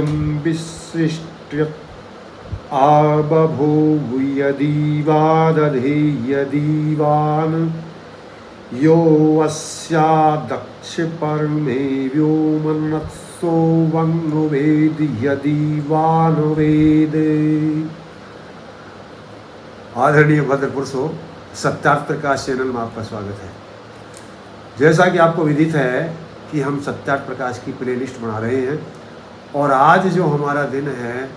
बीजं विसृष्ट्य आबभूवयदीवादधेयदीवान् यो अस्या दक्षपर्णे व्योमन्नत्सो वङ्वेद यदीवानवेद। आदरणीय भद्र पुरुषों, सत्यार्थ प्रकाश चैनल में आपका स्वागत है। जैसा कि आपको विदित है कि हम सत्यार्थ प्रकाश की प्लेलिस्ट बना रहे हैं और आज जो हमारा दिन है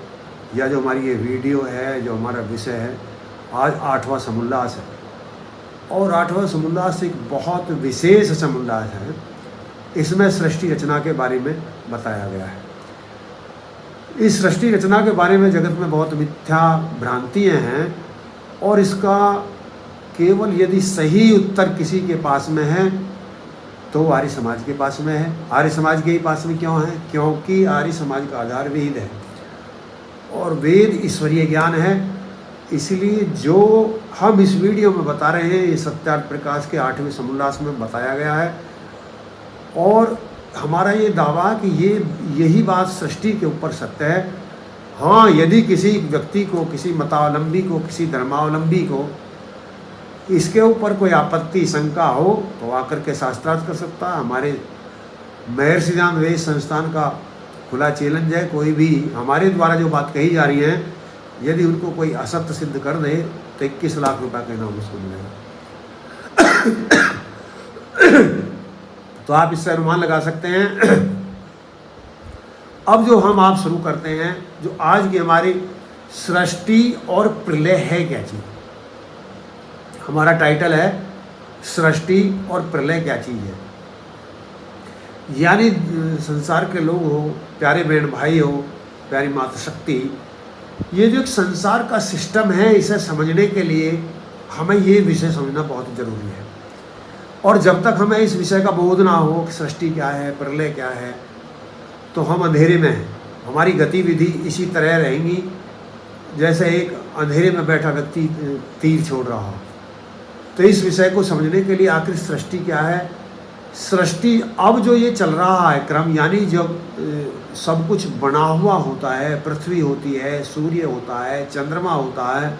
या जो हमारी ये वीडियो है, जो हमारा विषय है, आज 8वां समुल्लास है। और 8वां समुल्लास एक बहुत विशेष समुल्लास है। इसमें सृष्टि रचना के बारे में बताया गया है। इस सृष्टि रचना के बारे में जगत में बहुत मिथ्या भ्रांतियाँ हैं और इसका केवल यदि सही उत्तर किसी के पास में है तो आर्य समाज के पास में है। आर्य समाज के ही पास में क्यों है? क्योंकि आर्य समाज का आधार वेद है और वेद ईश्वरीय ज्ञान है। इसलिए जो हम इस वीडियो में बता रहे हैं ये सत्यार्थ प्रकाश के 8वें समुल्लास में बताया गया है। और हमारा ये दावा कि यही बात सृष्टि के ऊपर सत्य है। हाँ, यदि किसी व्यक्ति को, किसी मतावलंबी को, किसी धर्मावलंबी को इसके ऊपर कोई आपत्ति, शंका हो तो आकर के शास्त्रार्थ कर सकता है। हमारे महर्षि सिद्धांत वेद संस्थान का खुला चैलेंज है। कोई भी हमारे द्वारा जो बात कही जा रही है, यदि उनको कोई असत्य सिद्ध कर दे तो 21 लाख रुपए का इनाम उसको मिलेगा। तो आप इससे अनुमान लगा सकते हैं। अब जो हम आप शुरू करते हैं, जो आज की हमारी सृष्टि और प्रलय है क्या चीज़। हमारा टाइटल है सृष्टि और प्रलय क्या चीज़ है। यानी संसार के लोग हो, प्यारे बहन भाई हो, प्यारी माता शक्ति, ये जो एक संसार का सिस्टम है, इसे समझने के लिए हमें ये विषय समझना बहुत ज़रूरी है। और जब तक हमें इस विषय का बोध ना हो कि सृष्टि क्या है, प्रलय क्या है, तो हम अंधेरे में हैं। हमारी गतिविधि इसी तरह रहेंगी जैसे एक अंधेरे में बैठा व्यक्ति तीर छोड़ रहा हो। तो इस विषय को समझने के लिए आखिर सृष्टि क्या है, सृष्टि अब जो ये चल रहा है क्रम, यानी जब सब कुछ बना हुआ होता है, पृथ्वी होती है, सूर्य होता है, चंद्रमा होता है,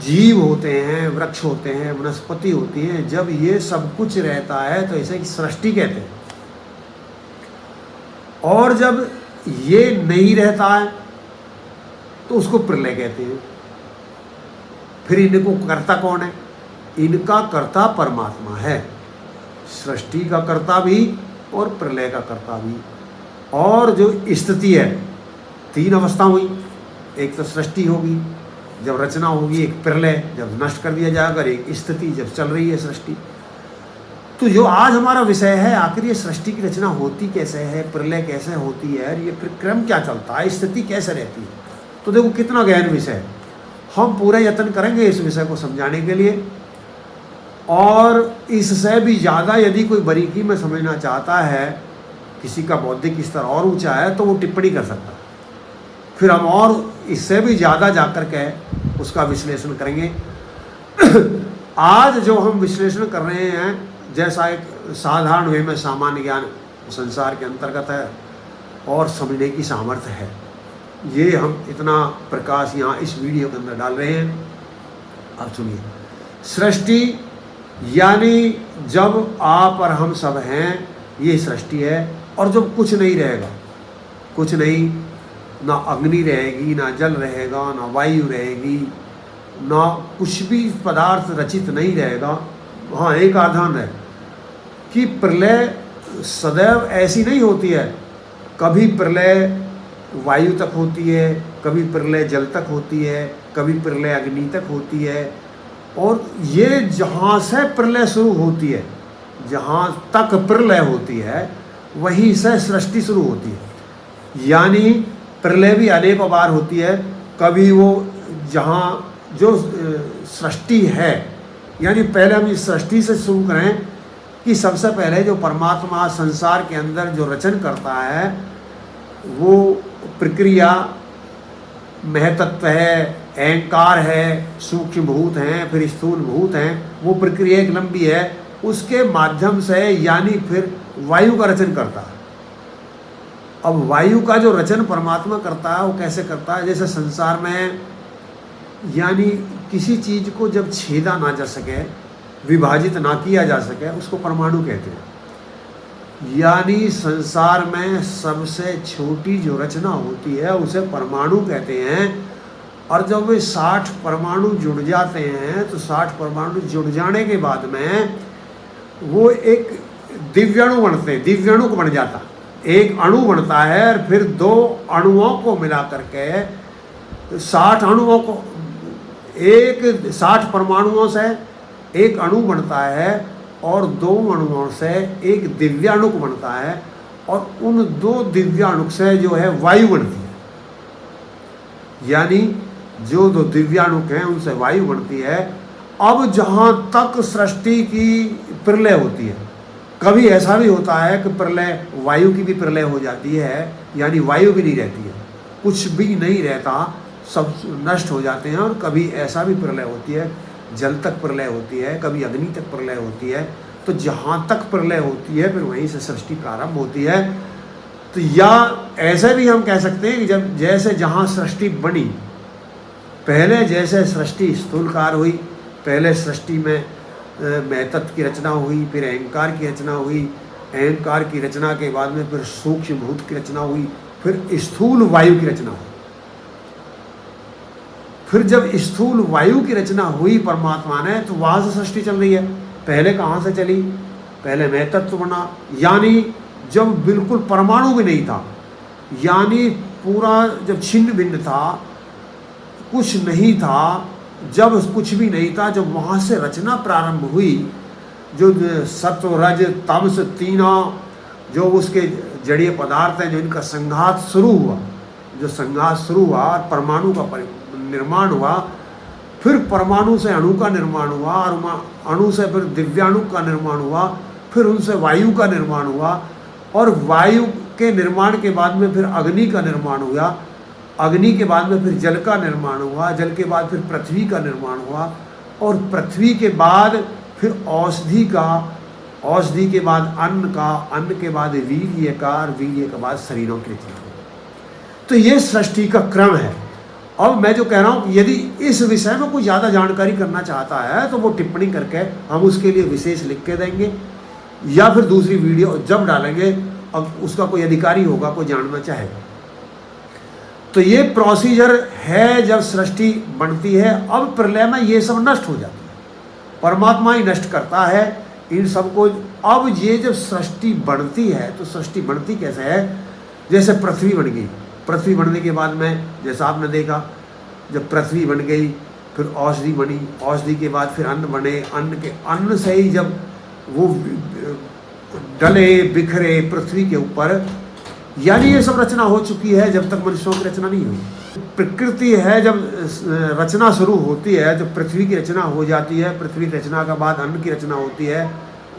जीव होते हैं, वृक्ष होते हैं, वनस्पति होती हैं, जब ये सब कुछ रहता है तो इसे सृष्टि कहते हैं। और जब ये नहीं रहता है तो उसको प्रलय कहते हैं। फिर इनको कर्ता कौन है? इनका कर्ता परमात्मा है। सृष्टि का कर्ता भी और प्रलय का कर्ता भी। और जो स्थिति है, 3 अवस्था हुई। एक तो सृष्टि होगी जब रचना होगी, एक प्रलय जब नष्ट कर दिया जाएगा, एक स्थिति जब चल रही है सृष्टि। तो जो आज हमारा विषय है, आखिर ये सृष्टि की रचना होती कैसे है, प्रलय कैसे होती है, ये क्रम क्या चलता है, स्थिति कैसे रहती है। तो देखो कितना गहन विषय है। हम पूरा यत्न करेंगे इस विषय को समझाने के लिए। और इससे भी ज़्यादा यदि कोई बारीकी में समझना चाहता है, किसी का बौद्धिक स्तर और ऊंचा है, तो वो टिप्पणी कर सकता है। फिर हम और इससे भी ज़्यादा जाकर के उसका विश्लेषण करेंगे। आज जो हम विश्लेषण कर रहे हैं, जैसा एक साधारण वे में सामान्य ज्ञान संसार के अंतर्गत है और समझने की सामर्थ्य है, ये हम इतना प्रकाश यहाँ इस वीडियो के अंदर डाल रहे हैं। अब सुनिए, सृष्टि यानी जब आप और हम सब हैं, ये सृष्टि है। और जब कुछ नहीं रहेगा, कुछ नहीं, ना अग्नि रहेगी, ना जल रहेगा, ना वायु रहेगी, ना कुछ भी पदार्थ रचित नहीं रहेगा। हाँ, एक आधान है कि प्रलय सदैव ऐसी नहीं होती है। कभी प्रलय वायु तक होती है, कभी प्रलय जल तक होती है, कभी प्रलय अग्नि तक होती है। और ये जहाँ से प्रलय शुरू होती है, जहाँ तक प्रलय होती है, वहीं से सृष्टि शुरू होती है। यानी प्रलय भी अनेक बार होती है। कभी वो जहाँ जो सृष्टि है, यानी पहले हम इस सृष्टि से शुरू करें कि सबसे पहले जो परमात्मा संसार के अंदर जो रचन करता है, वो प्रक्रिया महतत्व है, अहंकार है, सूक्ष्म भूत हैं, फिर स्थूल भूत हैं। वो प्रक्रिया एक लंबी है। उसके माध्यम से यानी फिर वायु का रचन करता है। अब वायु का जो रचन परमात्मा करता है वो कैसे करता है, जैसे संसार में यानी किसी चीज़ को जब छेदा ना जा सके, विभाजित ना किया जा सके, उसको परमाणु कहते हैं। यानी संसार में सबसे छोटी जो रचना होती है उसे परमाणु कहते हैं। और जब वे 60 परमाणु जुड़ जाते हैं तो 60 परमाणु जुड़ जाने के बाद में वो एक दिव्याणु बनते हैं, दिव्याणु बन जाता, एक अणु बनता है। और फिर 2 अणुओं को मिला करके 60 अणुओं को, एक 60 परमाणुओं से एक अणु बनता है और 2 अणुओं से एक दिव्याणु बनता है। और उन 2 दिव्याणु से जो है वायु बनती है। यानी जो 2 दिव्याणु हैं उनसे वायु बनती है। अब जहाँ तक सृष्टि की प्रलय होती है, कभी ऐसा भी होता है कि प्रलय वायु की भी प्रलय हो जाती है, यानी वायु भी नहीं रहती है, कुछ भी नहीं रहता, सब नष्ट हो जाते हैं। और कभी ऐसा भी प्रलय होती है, जल तक प्रलय होती है, कभी अग्नि तक प्रलय होती है। तो जहाँ तक प्रलय होती है फिर वहीं से सृष्टि प्रारंभ होती है। तो या ऐसे भी हम कह सकते हैं कि जब जैसे जहाँ सृष्टि बनी, पहले जैसे सृष्टि स्थूलकार हुई, पहले सृष्टि में महतत्व की रचना हुई, फिर अहंकार की रचना हुई, अहंकार की रचना के बाद में फिर सूक्ष्म भूत की रचना हुई, फिर स्थूल वायु की रचना हुई। फिर जब स्थूल वायु की रचना हुई परमात्मा ने, तो वहाँ से सृष्टि चल रही है। पहले कहाँ से चली, पहले महतत्व बना, यानी जब बिल्कुल परमाणु भी नहीं था, यानी पूरा जब छिन्न भिन्न था, कुछ नहीं था, जब कुछ भी नहीं था, जब वहाँ से रचना प्रारंभ हुई, जो सत्व रज तमस तीनों जो उसके जड़ीय पदार्थ हैं, जो इनका संघात शुरू हुआ, जो संघात शुरू हुआ और परमाणु का निर्माण हुआ, फिर परमाणु से अणु का निर्माण हुआ, और अणु से फिर दिव्याणु का निर्माण हुआ, फिर उनसे वायु का निर्माण हुआ, और वायु के निर्माण के बाद में फिर अग्नि का निर्माण हुआ, अग्नि के बाद में फिर जल का निर्माण हुआ, जल के बाद फिर पृथ्वी का निर्माण हुआ, और पृथ्वी के बाद फिर औषधि का, औषधि के बाद अन्न का, अन्न के बाद वीर्य का, और वीर्य के बाद शरीरों की रचना। तो ये सृष्टि का क्रम है। अब मैं जो कह रहा हूँ, यदि इस विषय में कोई ज़्यादा जानकारी करना चाहता है तो वो टिप्पणी करके हम उसके लिए विशेष लिख के देंगे, या फिर दूसरी वीडियो जब डालेंगे, अब उसका कोई अधिकारी होगा, कोई जानना चाहेगा। तो ये प्रोसीजर है जब सृष्टि बनती है। अब प्रलय में ये सब नष्ट हो जाता है, परमात्मा ही नष्ट करता है इन सबको। अब ये जब सृष्टि बढ़ती है तो सृष्टि बढ़ती कैसे है, जैसे पृथ्वी बन गई, पृथ्वी बनने के बाद में जैसा आपने देखा, जब पृथ्वी बन गई फिर औषधि बनी, औषधि के बाद फिर अन्न बने, अन्न से ही जब वो डले बिखरे पृथ्वी के ऊपर, यानी ये सब रचना हो चुकी है जब तक मनुष्यों की रचना नहीं हुई। प्रकृति है जब रचना शुरू होती है, जब पृथ्वी की रचना हो जाती है, पृथ्वी की रचना के बाद अन्न की रचना होती है,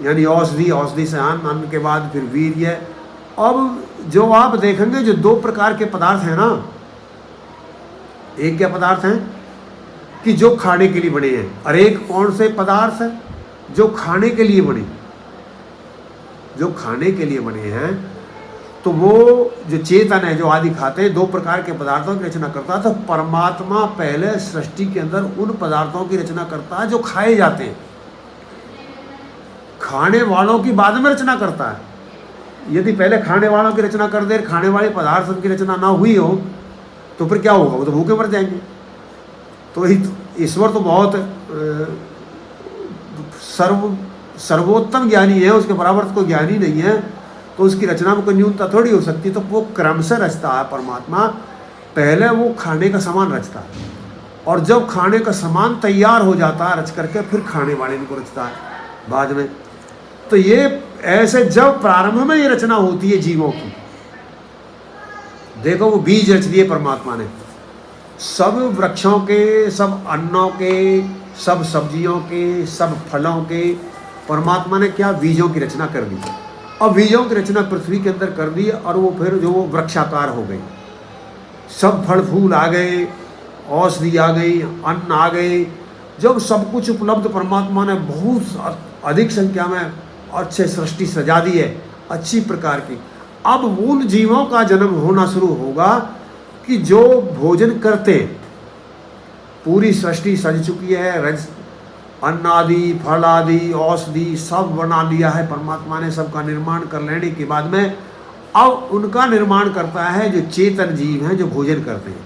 यानी औषधि, औषधि से अन्न, अन्न के बाद फिर वीर्य। अब जो आप देखेंगे जो 2 प्रकार के पदार्थ हैं ना, एक क्या पदार्थ हैं कि जो खाने के लिए बने हैं, और एक कौन से पदार्थ है जो खाने के लिए बने, जो खाने के लिए बने हैं। तो वो जो चेतन है, जो आदि खाते हैं, 2 प्रकार के पदार्थों की रचना करता है। तो परमात्मा पहले सृष्टि के अंदर उन पदार्थों की रचना करता है जो खाए जाते हैं, खाने वालों की बाद में रचना करता है। यदि पहले खाने वालों की रचना कर दे, खाने वाले पदार्थ की रचना ना हुई हो, तो फिर क्या होगा, वो तो भूखे मर जाएंगे। तो ईश्वर तो बहुत सर्वोत्तम ज्ञानी है, उसके बराबर तो कोई ज्ञानी नहीं है, तो उसकी रचना में कोई न्यूनता थोड़ी हो सकती। तो वो क्रम से रचता है परमात्मा। पहले वो खाने का सामान रचता है, और जब खाने का सामान तैयार हो जाता है रच करके, फिर खाने वाले को रचता है बाद में। तो ये ऐसे जब प्रारंभ में ये रचना होती है जीवों की, देखो वो बीज रच दिए परमात्मा ने, सब वृक्षों के, सब अन्नों के, सब सब्जियों के, सब फलों के, परमात्मा ने क्या बीजों की रचना कर दी। अब बीजों की रचना पृथ्वी के अंदर कर दी, और वो फिर जो वो वृक्षाकार हो गई, सब फल फूल आ गए, औषधि आ गई, अन्न आ गए। जब सब कुछ उपलब्ध परमात्मा ने बहुत अधिक संख्या में अच्छे सृष्टि सजा दी है, अच्छी प्रकार की। अब उन जीवों का जन्म होना शुरू होगा कि जो भोजन करते, पूरी सृष्टि सज चुकी है, रज अन्न आदि, फल आदि, औषधि सब बना लिया है परमात्मा ने, सबका निर्माण कर लेने के बाद में अब उनका निर्माण करता है जो चेतन जीव हैं जो भोजन करते हैं।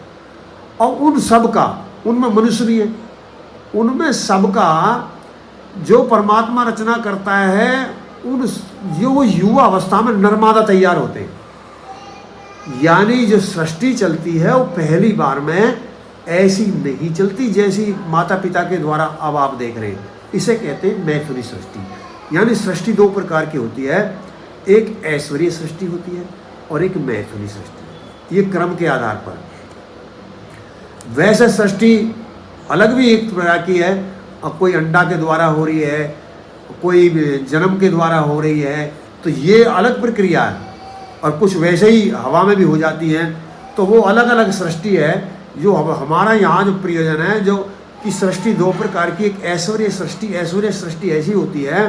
और उन सब का, उनमें मनुष्य भी है, उनमें सबका जो परमात्मा रचना करता है, उन जो युवा अवस्था में नरमादा तैयार होते हैं। यानी जो सृष्टि चलती है वो पहली बार में ऐसी नहीं चलती जैसी माता पिता के द्वारा अब आप देख रहे हैं। इसे कहते हैं मैथुनी सृष्टि। यानी सृष्टि दो प्रकार की होती है, एक ऐश्वर्य सृष्टि होती है और एक मैथुनी सृष्टि। ये क्रम के आधार पर। वैसे सृष्टि अलग भी एक प्रकार की है, अब कोई अंडा के द्वारा हो रही है, कोई जन्म के द्वारा हो रही है, तो ये अलग प्रक्रिया है। और कुछ वैसे ही हवा में भी हो जाती है, तो वो अलग अलग सृष्टि है। जो हमारा यहाँ जो प्रयोजन है, जो कि सृष्टि दो प्रकार की, एक ऐश्वर्य सृष्टि। ऐश्वर्य सृष्टि ऐसी होती है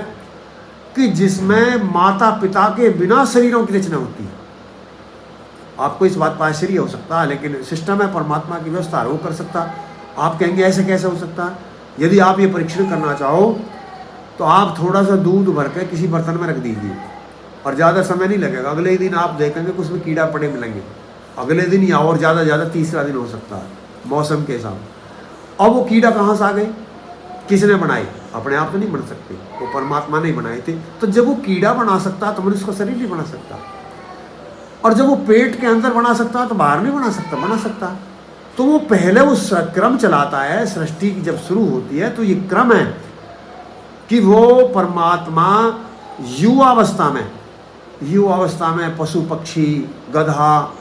कि जिसमें माता पिता के बिना शरीरों की रचना होती है। आपको इस बात पर आश्चर्य हो सकता है, लेकिन सिस्टम है परमात्मा की व्यवस्था, वो कर सकता। आप कहेंगे ऐसे कैसे हो सकता है? यदि आप ये परीक्षण करना चाहो तो आप थोड़ा सा दूध भर के किसी बर्तन में रख दीजिए और ज़्यादा समय नहीं लगेगा, अगले ही दिन आप देखेंगे कि उसमें कीड़ा पड़े मिलेंगे। अगले दिन या और ज़्यादा तीसरा दिन हो सकता है मौसम के हिसाब। अब वो कीड़ा कहाँ से आ गए? किसने बनाए? अपने आप तो नहीं बन सकते, वो परमात्मा ने बनाए थे। तो जब वो कीड़ा बना सकता तो मनुष्य का शरीर नहीं बना सकता, और जब वो पेट के अंदर बना सकता तो बाहर नहीं बना सकता। तो वो पहले वो क्रम चलाता है। सृष्टि की जब शुरू होती है तो ये क्रम है कि वो परमात्मा युवावस्था में पशु पक्षी, गधा,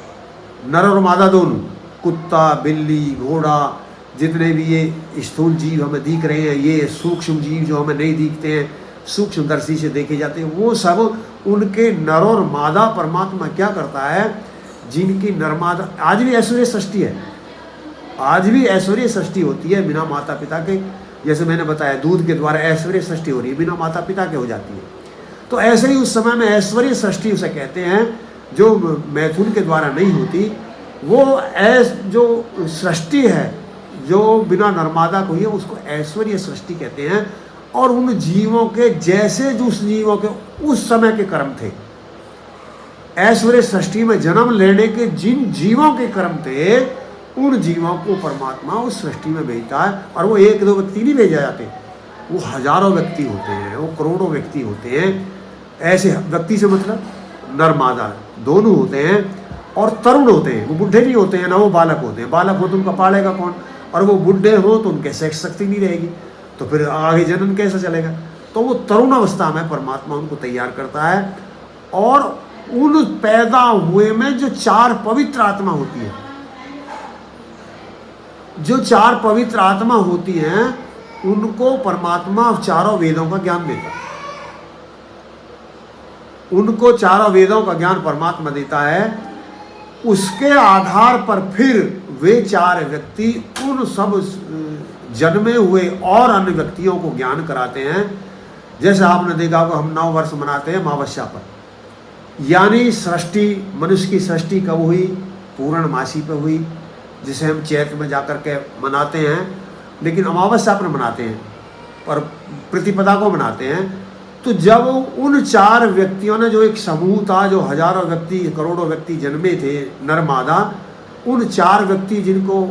नर और मादा दोनों, कुत्ता, बिल्ली, घोड़ा, जितने भी ये स्थूल जीव हमें दिख रहे हैं, ये सूक्ष्म जीव जो हमें नहीं दिखते हैं, सूक्ष्मदर्शी से देखे जाते हैं, वो सब उनके नर और मादा परमात्मा क्या करता है, जिनकी नरमादा आज भी ऐश्वर्य सृष्टि है, आज भी ऐश्वर्य सृष्टि होती है बिना माता पिता के। जैसे मैंने बताया दूध के द्वारा ऐश्वर्य सृष्टि हो रही है, बिना माता पिता के हो जाती है। तो ऐसे ही उस समय में ऐश्वर्य सृष्टि उसे कहते हैं, जो मैथुन के द्वारा नहीं होती। वो जो सृष्टि है जो बिना नर्मादा को ही, उसको ऐश्वर्य सृष्टि कहते हैं। और उन जीवों के जैसे जो उस जीवों के उस समय के कर्म थे, ऐश्वर्य सृष्टि में जन्म लेने के जिन जीवों के कर्म थे, उन जीवों को परमात्मा उस सृष्टि में भेजता है। और वो एक दो व्यक्ति नहीं भेजा जाते, वो हजारों व्यक्ति होते हैं, वो करोड़ों व्यक्ति होते हैं। ऐसे व्यक्ति से मतलब नर-मादा दोनों होते हैं, और तरुण होते हैं, वो बुढ़े नहीं होते हैं, ना वो बालक होते हैं। बालक हो तो उनका पालेगा कौन, और वो बुढ़े हो तो उनके सेक्स शक्ति नहीं रहेगी, तो फिर आगे जन्म कैसे चलेगा। तो वो तरुण अवस्था में परमात्मा उनको तैयार करता है। और उन पैदा हुए में जो चार पवित्र आत्मा होती है, जो चार पवित्र आत्मा होती हैं, उनको परमात्मा चारों वेदों का ज्ञान देता है। उनको चारों वेदों का ज्ञान परमात्मा देता है। उसके आधार पर फिर वे चार व्यक्ति उन सब जन्मे हुए और अन्य व्यक्तियों को ज्ञान कराते हैं। जैसे आपने देखा होगा, हम 9 वर्ष मनाते हैं अमावस्या पर, यानी सृष्टि, मनुष्य की सृष्टि कब हुई? पूर्णमासी पर हुई, जिसे हम चैत्र में जाकर के मनाते हैं, लेकिन अमावस्या पर मनाते हैं, पर प्रतिपदा को मनाते हैं। तो जब उन चार व्यक्तियों ने, जो एक समूह था, जो हजारों व्यक्ति, करोड़ों व्यक्ति जन्मे थे नर-मादा, उन चार व्यक्ति जिनको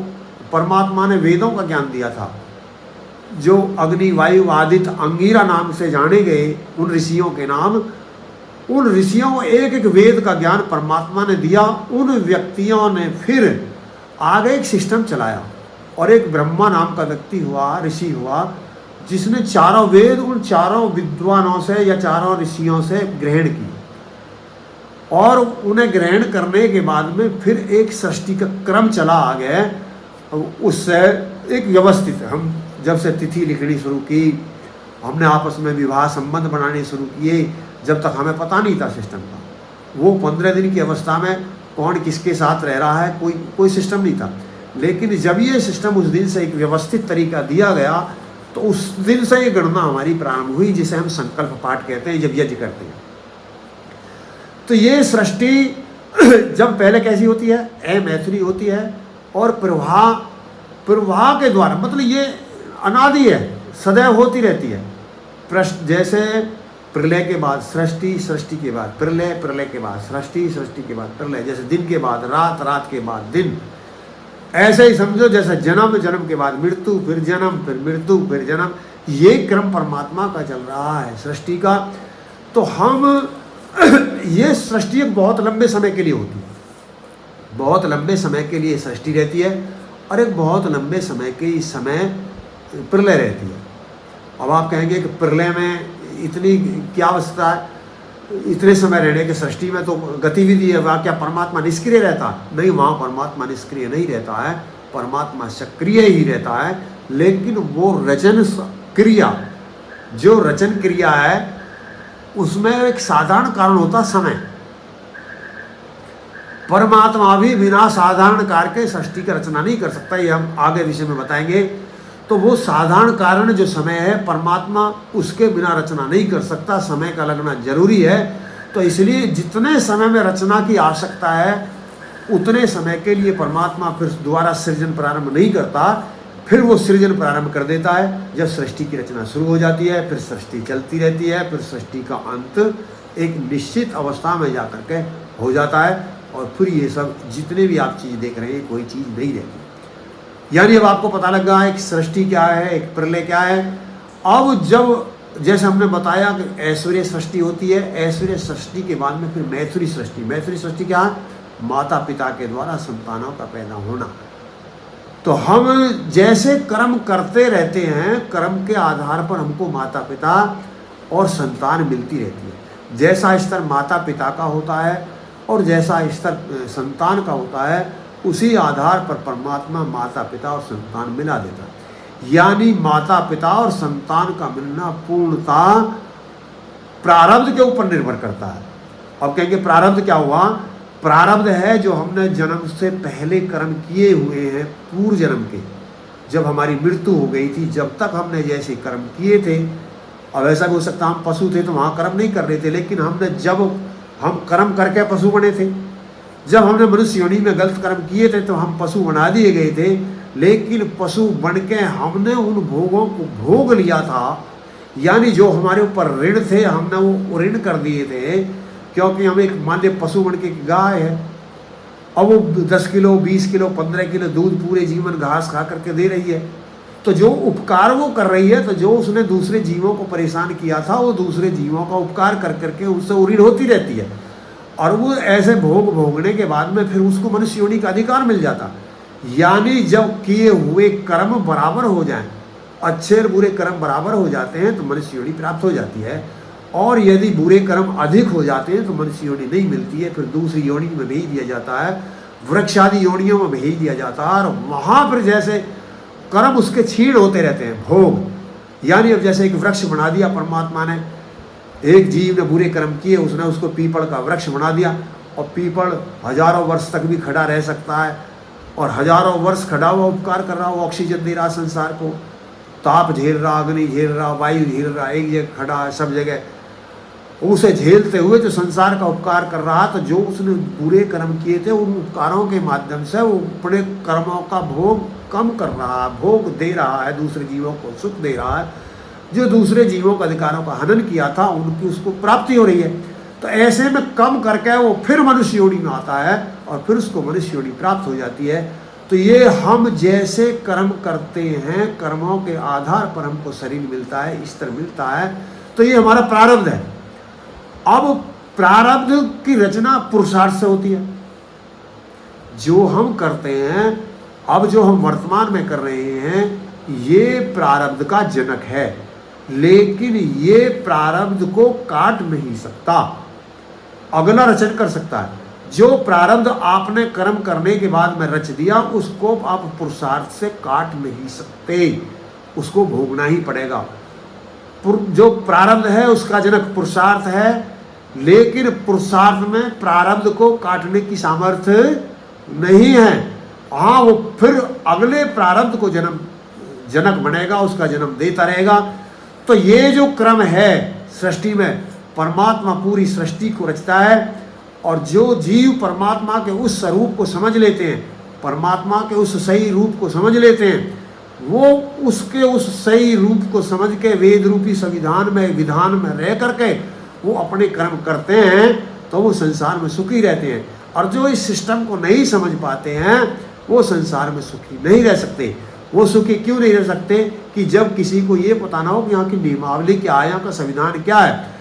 परमात्मा ने वेदों का ज्ञान दिया था, जो अग्नि, वायु, आदित्य, अंगिरा नाम से जाने गए, उन ऋषियों के नाम, उन ऋषियों को एक एक वेद का ज्ञान परमात्मा ने दिया। उन व्यक्तियों ने फिर आगे एक सिस्टम चलाया, और एक ब्रह्मा नाम का व्यक्ति हुआ, ऋषि हुआ, जिसने चारों वेद उन चारों विद्वानों से या चारों ऋषियों से ग्रहण की। और उन्हें ग्रहण करने के बाद में फिर एक सृष्टि का क्रम चला आगे। उससे एक व्यवस्थित, हम जब से तिथि लिखनी शुरू की, हमने आपस में विवाह संबंध बनाने शुरू किए, जब तक हमें पता नहीं था सिस्टम का। वो 15 दिन की अवस्था में कौन किसके साथ रह रहा है, कोई सिस्टम नहीं था। लेकिन जब ये सिस्टम उस दिन से एक व्यवस्थित तरीका दिया गया, तो उस दिन से ये गणना हमारी प्रारंभ हुई, जिसे हम संकल्प पाठ कहते हैं, जब यज्ञ करते हैं। तो ये सृष्टि जब पहले कैसी होती है, अमैथुनी होती है, और प्रवाह के द्वारा, मतलब ये अनादि है, सदैव होती रहती है। जैसे प्रलय के बाद सृष्टि, सृष्टि के बाद प्रलय, प्रलय के बाद सृष्टि, सृष्टि के बाद प्रलय, जैसे दिन के बाद रात, रात के बाद दिन, ऐसे ही समझो जैसे जन्म, जन्म के बाद मृत्यु, फिर जन्म, फिर मृत्यु, फिर जन्म, ये क्रम परमात्मा का चल रहा है सृष्टि का। तो हम ये सृष्टि एक बहुत लंबे समय के लिए होती है, बहुत लंबे समय के लिए सृष्टि रहती है, और एक बहुत लंबे समय के समय प्रलय रहती है। अब आप कहेंगे कि प्रलय में इतनी क्या अवस्था है, इतने समय रहने के, सृष्टि में तो गतिविधि है, वहाँ क्या परमात्मा निष्क्रिय रहता है? नहीं, वहाँ परमात्मा निष्क्रिय नहीं रहता है, परमात्मा सक्रिय ही रहता है। लेकिन वो रचन क्रिया, जो रचन क्रिया है, उसमें एक साधारण कारण होता समय। परमात्मा भी बिना साधारण कार्य के सृष्टि की रचना नहीं कर सकता, ये हम आगे विषय में बताएंगे। तो वो साधारण कारण जो समय है, परमात्मा उसके बिना रचना नहीं कर सकता, समय का लगना जरूरी है। तो इसलिए जितने समय में रचना की आवश्यकता है, उतने समय के लिए परमात्मा फिर दोबारा सृजन प्रारंभ नहीं करता, फिर वो सृजन प्रारंभ कर देता है जब सृष्टि की रचना शुरू हो जाती है। फिर सृष्टि चलती रहती है, फिर सृष्टि का अंत एक निश्चित अवस्था में जाकर के हो जाता है, और फिर ये सब जितने भी आप चीज़ देख रहे हैं, कोई चीज़ नहीं रहती। यानी अब आपको पता लग गया है कि सृष्टि क्या है, एक प्रलय क्या है। अब जब जैसे हमने बताया कि ऐश्वर्य सृष्टि होती है, ऐश्वर्य सृष्टि के बाद में फिर मैथुरी सृष्टि। मैथुरी सृष्टि क्या है? माता पिता के द्वारा संतानों का पैदा होना। तो हम जैसे कर्म करते रहते हैं, कर्म के आधार पर हमको माता पिता और संतान मिलती रहती है। जैसा स्तर माता पिता का होता है और जैसा स्तर संतान का होता है, उसी आधार पर परमात्मा माता पिता और संतान मिला देता है। यानी माता पिता और संतान का मिलना पूर्णता प्रारब्ध के ऊपर निर्भर करता है। अब कहेंगे प्रारब्ध क्या हुआ? प्रारब्ध है जो हमने जन्म से पहले कर्म किए हुए हैं, पूर्व जन्म के। जब हमारी मृत्यु हो गई थी, जब तक हमने जैसे कर्म किए थे, अब ऐसा भी हो सकता हम पशु थे तो वहाँ कर्म नहीं कर रहे थे, लेकिन हमने जब हम कर्म करके पशु बने थे, जब हमने मनुष्य योनि में गलत कर्म किए थे तो हम पशु बना दिए गए थे। लेकिन पशु बन के हमने उन भोगों को भोग लिया था, यानी जो हमारे ऊपर ऋण थे हमने वो ऋण कर दिए थे। क्योंकि हम एक मान लीजिए पशु बन के गाय है, अब वो 10 किलो 20 किलो 15 किलो दूध पूरे जीवन घास खा करके दे रही है, तो जो उपकार वो कर रही है, तो जो उसने दूसरे जीवों को परेशान किया था, वो दूसरे जीवों का उपकार कर करके उससे ऋण होती रहती है। और वो ऐसे भोग भोगने के बाद में फिर उसको मनुष्य योनि का अधिकार मिल जाता। यानी जब किए हुए कर्म बराबर हो जाएं, अच्छे और बुरे कर्म बराबर हो जाते हैं, तो मनुष्य योनि प्राप्त हो जाती है। और यदि बुरे कर्म अधिक हो जाते हैं तो मनुष्य योनि नहीं मिलती है, फिर दूसरी योनि में भेज दिया जाता है, वृक्ष आदि योनियों में भेज दिया जाता है। और वहाँ पर जैसे कर्म उसके क्षीण होते रहते हैं, भोग। यानी अब जैसे एक वृक्ष बना दिया परमात्मा ने, एक जीव ने बुरे कर्म किए, उसने उसको पीपल का वृक्ष बना दिया, और पीपल हजारों वर्ष तक भी खड़ा रह सकता है, और हजारों वर्ष खड़ा हुआ उपकार कर रहा, वो ऑक्सीजन दे रहा संसार को, ताप झेल रहा, अग्नि झेल रहा, वायु झेल रहा, एक जगह खड़ा है, सब जगह उसे झेलते हुए जो संसार का उपकार कर रहा। तो जो उसने बुरे कर्म किए थे, उन उपकारों के माध्यम से वो अपने कर्मों का भोग कम कर रहा है, भोग दे रहा है, दूसरे जीवों को सुख दे रहा है। जो दूसरे जीवों के अधिकारों का हनन किया था, उनकी उसको प्राप्ति हो रही है। तो ऐसे में कम करके वो फिर मनुष्य योनि में आता है, और फिर उसको मनुष्य योनि प्राप्त हो जाती है। तो ये हम जैसे कर्म करते हैं, कर्मों के आधार पर हमको शरीर मिलता है, स्तर मिलता है। तो ये हमारा प्रारब्ध है। अब प्रारब्ध की रचना पुरुषार्थ से होती है। जो हम करते हैं, अब जो हम वर्तमान में कर रहे हैं, ये प्रारब्ध का जनक है, लेकिन ये प्रारब्ध को काट नहीं सकता, अगला रचन कर सकता है। जो प्रारब्ध आपने कर्म करने के बाद में रच दिया, उसको आप पुरुषार्थ से काट नहीं सकते, उसको भोगना ही पड़ेगा। जो प्रारब्ध है उसका जनक पुरुषार्थ है, लेकिन पुरुषार्थ में प्रारब्ध को काटने की सामर्थ्य नहीं है। हाँ, वो फिर अगले प्रारब्ध को जनक बनेगा, उसका जन्म देता रहेगा। तो ये जो क्रम है सृष्टि में, परमात्मा पूरी सृष्टि को रचता है, और जो जीव परमात्मा के उस स्वरूप को समझ लेते हैं, परमात्मा के उस सही रूप को समझ लेते हैं, वो उसके उस सही रूप को समझ के वेद रूपी संविधान में विधान में रह करके वो अपने कर्म करते हैं, तो वो संसार में सुखी रहते हैं। और जो इस सिस्टम को नहीं समझ पाते हैं वो संसार में सुखी नहीं रह सकते। वो सुखी क्यों नहीं रह सकते? कि जब किसी को ये पता ना हो कि यहाँ की नियमावली क्या है, यहाँ का संविधान क्या है।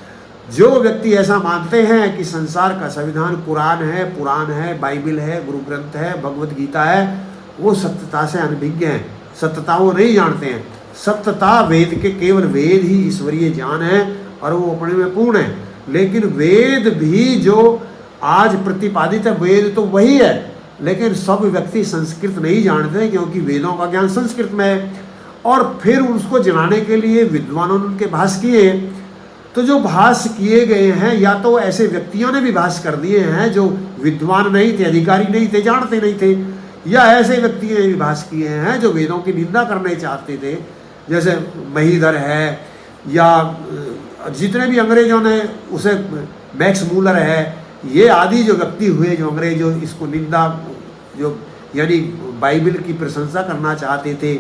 जो व्यक्ति ऐसा मानते हैं कि संसार का संविधान कुरान है, पुराण है, बाइबिल है, गुरु ग्रंथ है, भगवत गीता है, वो सत्यता से अनभिज्ञ हैं, सत्यता वो नहीं जानते हैं। सत्यता वेद के, केवल वेद ही ईश्वरीय ज्ञान है और वो अपने में पूर्ण है। लेकिन वेद भी जो आज प्रतिपादित है, वेद तो वही है, लेकिन सब व्यक्ति संस्कृत नहीं जानते क्योंकि वेदों का ज्ञान संस्कृत में है। और फिर उसको जनाने के लिए विद्वानों ने उनके भाष्य किए। तो जो भाष्य किए गए हैं, या तो ऐसे व्यक्तियों ने भी भाष्य कर दिए हैं जो विद्वान नहीं थे, अधिकारी नहीं थे, जानते नहीं थे, या ऐसे व्यक्ति ने भी भाष्य किए हैं जो वेदों की निंदा करने चाहते थे, जैसे महीधर है, या जितने भी अंग्रेजों ने उसे, मैक्स मूलर है, ये आदि जो व्यक्ति हुए जो अंग्रेज जो इसको निंदा, जो यानी बाइबल की प्रशंसा करना चाहते थे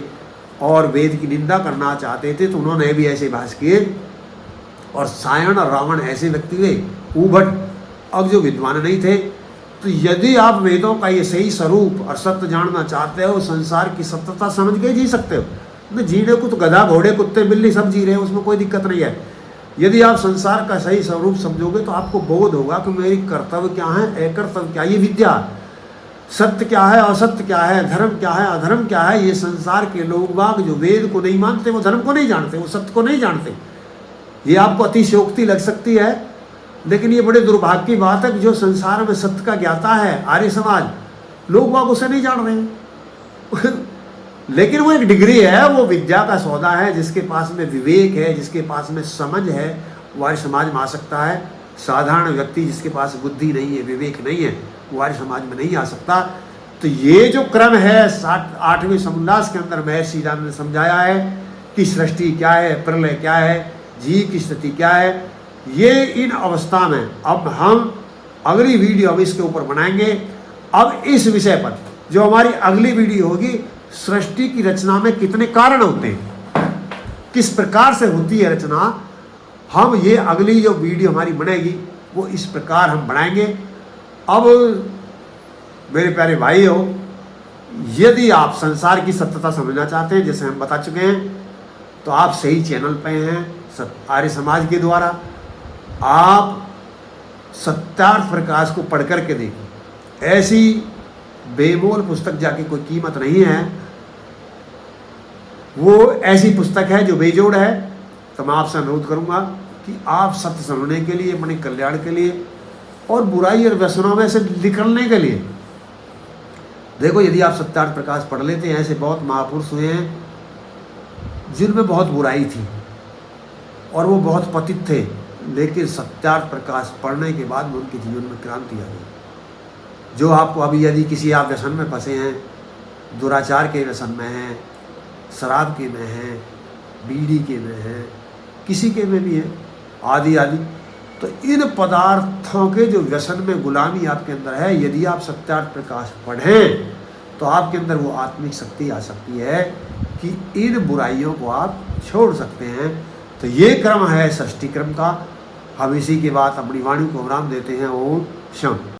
और वेद की निंदा करना चाहते थे, तो उन्होंने भी ऐसे भाष्य किए। और सायण और रावण ऐसे व्यक्ति हुए, उभट, अब जो विद्वान नहीं थे। तो यदि आप वेदों का ये सही स्वरूप और सत्य जानना चाहते हो, संसार की सत्यता समझ के जी सकते हो। नहीं जीने को तो गधा, घोड़े, कुत्ते, बिल्ली सब जी रहे हैं, उसमें कोई दिक्कत नहीं है। यदि आप संसार का सही स्वरूप समझोगे तो आपको बोध होगा कि मेरी कर्तव्य क्या है, अकर्तव्य क्या है, ये विद्या, सत्य क्या है, असत्य क्या है, धर्म क्या है, अधर्म क्या है। ये संसार के लोग बाग जो वेद को नहीं मानते, वो धर्म को नहीं जानते, वो सत्य को नहीं जानते। ये आपको अतिशयोक्ति लग सकती है, लेकिन ये बड़े दुर्भाग्य की बात है कि जो संसार में सत्य का ज्ञाता है, आर्य समाज, लोग बाग उसे नहीं जान रहे हैं। लेकिन वो एक डिग्री है, वो विद्या का सौदा है। जिसके पास में विवेक है, जिसके पास में समझ है, वो आर्य समाज में आ सकता है। साधारण व्यक्ति जिसके पास बुद्धि नहीं है, विवेक नहीं है, वो आर्य समाज में नहीं आ सकता। तो ये जो क्रम है 8वें समुल्लास के अंदर महर्षि राम ने समझाया है कि सृष्टि क्या है, प्रलय क्या है, जीव की स्थिति क्या है, ये इन अवस्था में। अब हम अगली वीडियो हम इसके ऊपर बनाएंगे। अब इस विषय पर जो हमारी अगली वीडियो होगी, सृष्टि की रचना में कितने कारण होते हैं, किस प्रकार से होती है रचना, हम ये अगली जो वीडियो हमारी बनेगी वो इस प्रकार हम बनाएंगे। अब मेरे प्यारे भाई हो, यदि आप संसार की सत्यता समझना चाहते हैं, जैसे हम बता चुके हैं, तो आप सही चैनल पे हैं। आर्य समाज के द्वारा आप सत्यार्थ प्रकाश को पढ़ करके देखिए। ऐसी बेमोल पुस्तक जाके कोई कीमत नहीं है। वो ऐसी पुस्तक है जो बेजोड़ है। तो मैं आपसे अनुरोध करूंगा कि आप सत्य समझने के लिए, अपने कल्याण के लिए और बुराई और व्यसनों में से निकलने के लिए, देखो यदि आप सत्यार्थ प्रकाश पढ़ लेते हैं, ऐसे बहुत महापुरुष हुए हैं जिनमें बहुत बुराई थी और वो बहुत पतित थे, लेकिन सत्यार्थ प्रकाश पढ़ने के बाद में उनके जीवन में क्रांति आ गई। जो आपको अभी यदि किसी आप व्यसन में फंसे हैं, दुराचार के व्यसन में हैं, शराब के में हैं, बीड़ी के में हैं, किसी के में भी है, आदि आदि, तो इन पदार्थों के जो व्यसन में गुलामी आपके अंदर है, यदि आप सत्यार्थ प्रकाश पढ़ें तो आपके अंदर वो आत्मिक शक्ति आ सकती है कि इन बुराइयों को आप छोड़ सकते हैं। तो ये क्रम है सृष्टि क्रम का। हम इसी के बाद अपनी वाणी को विराम देते हैं। ओम शम।